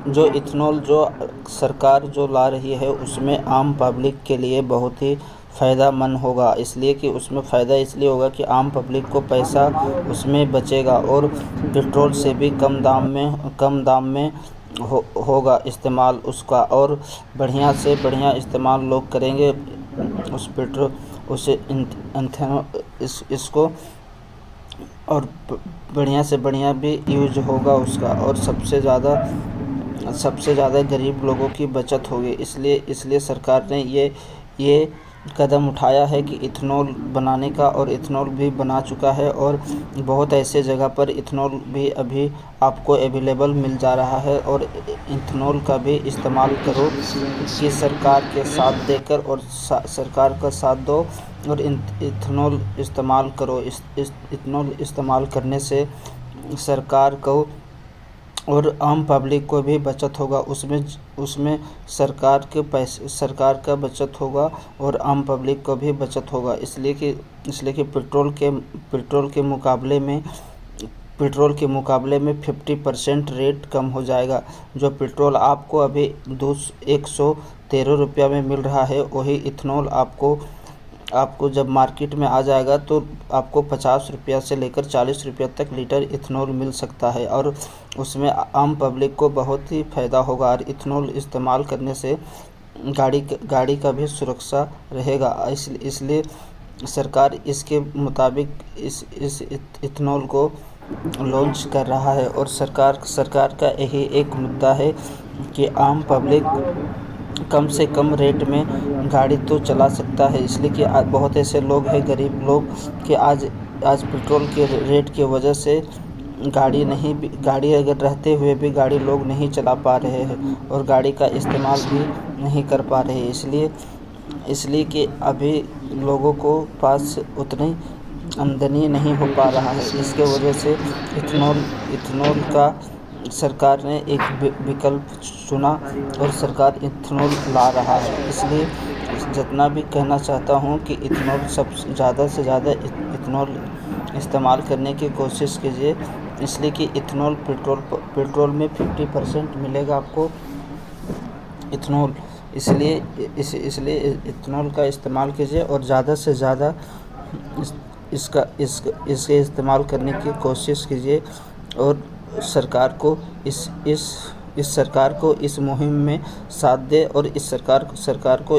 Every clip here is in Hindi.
जो इथेनॉल जो सरकार जो ला रही है उसमें आम पब्लिक के लिए बहुत ही फ़ायदेमंद होगा, इसलिए कि उसमें फ़ायदा इसलिए होगा कि आम पब्लिक को पैसा उसमें बचेगा और पेट्रोल से भी कम दाम में होगा इस्तेमाल उसका, और बढ़िया से बढ़िया इस्तेमाल लोग करेंगे उस पेट्रोल उसे इसको, और बढ़िया से बढ़िया भी यूज होगा उसका, और सबसे ज़्यादा गरीब लोगों की बचत होगी। इसलिए सरकार ने ये कदम उठाया है कि इथेनॉल बनाने का, और इथेनॉल भी बना चुका है, और बहुत ऐसे जगह पर इथेनॉल भी अभी आपको अवेलेबल मिल जा रहा है। और इथेनॉल का भी इस्तेमाल करो कि सरकार के साथ देकर, और सरकार का साथ दो और इथेनॉल इस्तेमाल करो। इथेनॉल इस्तेमाल करने से सरकार को और आम पब्लिक को भी बचत होगा, उसमें सरकार का बचत होगा और आम पब्लिक को भी बचत होगा। इसलिए कि पेट्रोल के मुकाबले में 50% रेट कम हो जाएगा। जो पेट्रोल आपको अभी 113 रुपया में मिल रहा है, वही इथेनॉल आपको जब मार्केट में आ जाएगा तो आपको 50 रुपया से लेकर 40 रुपया तक लीटर इथेनॉल मिल सकता है, और उसमें आम पब्लिक को बहुत ही फ़ायदा होगा। और इथेनॉल इस्तेमाल करने से गाड़ी का भी सुरक्षा रहेगा। इसलिए सरकार इसके मुताबिक इस इथेनॉल को लॉन्च कर रहा है, और सरकार का यही एक मुद्दा है कि आम पब्लिक कम से कम रेट में गाड़ी तो चला सकता है। इसलिए कि बहुत ऐसे लोग हैं, गरीब लोग, कि आज पेट्रोल के रेट की वजह से गाड़ी अगर रहते हुए भी गाड़ी लोग नहीं चला पा रहे हैं, और गाड़ी का इस्तेमाल भी नहीं कर पा रहे हैं। इसलिए कि अभी लोगों को पास उतनी आमदनी नहीं हो पा रहा है। इसके वजह से इथेनॉल का सरकार ने एक विकल्प चुना, और सरकार इथेनॉल ला रहा है। इसलिए जितना भी कहना चाहता हूँ कि इथेनॉल ज़्यादा से ज़्यादा इथेनॉल इस्तेमाल करने की कोशिश कीजिए। इसलिए कि इथेनॉल पेट्रोल में 50% मिलेगा आपको इथेनॉल। इसलिए इथेनॉल का इस्तेमाल कीजिए, और ज़्यादा से ज़्यादा इसके इस्तेमाल करने की कोशिश कीजिए, और सरकार को इस मुहिम में साथ दे, और इस सरकार को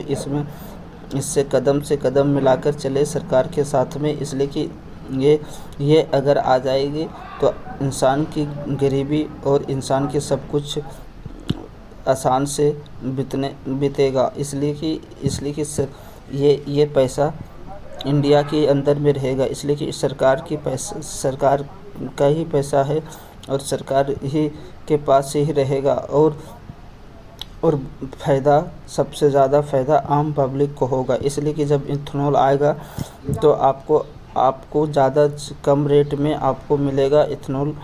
इससे कदम से कदम मिलाकर चले सरकार के साथ में। इसलिए कि ये अगर आ जाएगी तो इंसान की गरीबी और इंसान की सब कुछ आसान से बीतेगा। इसलिए कि ये पैसा इंडिया के अंदर में रहेगा। इसलिए कि सरकार का ही पैसा है, और सरकार ही के पास ही रहेगा, और सबसे ज़्यादा फ़ायदा आम पब्लिक को होगा। इसलिए कि जब इथेनॉल आएगा तो आपको ज़्यादा कम रेट में आपको मिलेगा इथेनॉल,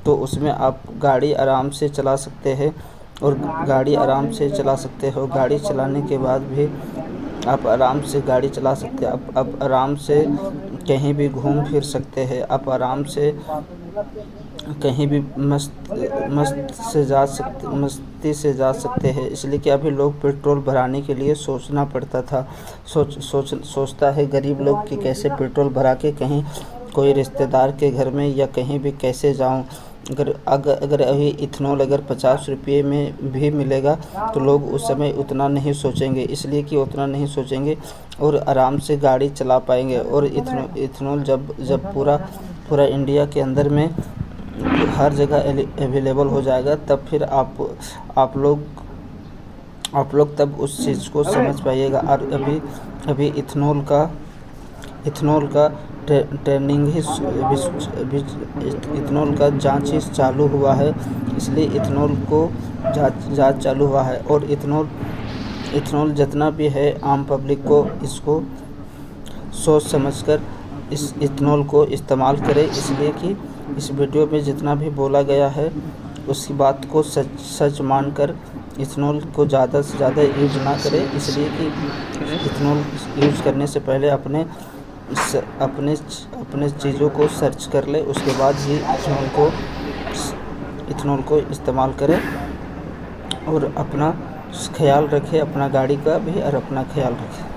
तो उसमें आप गाड़ी आराम से चला सकते हैं, और गाड़ी चलाने के बाद भी आप आराम से गाड़ी चला सकते हैं। आप आराम से कहीं भी घूम फिर सकते हैं। आप आराम से कहीं भी मस्ती से जा सकते हैं। इसलिए कि अभी लोग पेट्रोल भराने के लिए सोचना पड़ता था, सोचता है गरीब लोग कि कैसे पेट्रोल भरा के कहीं कोई रिश्तेदार के घर में या कहीं भी कैसे जाऊं। अगर अभी इथेनॉल अगर 50 रुपये में भी मिलेगा तो लोग उस समय उतना नहीं सोचेंगे। इसलिए कि उतना नहीं सोचेंगे और आराम से गाड़ी चला पाएंगे। और इथेनॉल जब पूरा इंडिया के अंदर में हर जगह अवेलेबल हो जाएगा, तब फिर आप लोग तब उस चीज़ को समझ पाइएगा। और अभी इथेनॉल का ट्रेनिंग ही इथेनॉल का जांच ही चालू हुआ है। इसलिए इथेनॉल को जांच चालू हुआ है। और इथेनॉल जितना भी है आम पब्लिक को इसको सोच समझकर इस इथेनॉल को इस्तेमाल करें। इसलिए कि इस वीडियो में जितना भी बोला गया है उसकी बात को सच मानकर इथेनॉल को ज़्यादा से ज़्यादा यूज ना करें। इसलिए कि इथेनॉल यूज करने से पहले अपने चीज़ों को सर्च कर ले, उसके बाद ही इथेनॉल को इस्तेमाल करें। और अपना ख्याल रखें, अपना गाड़ी का भी और अपना ख्याल रखें।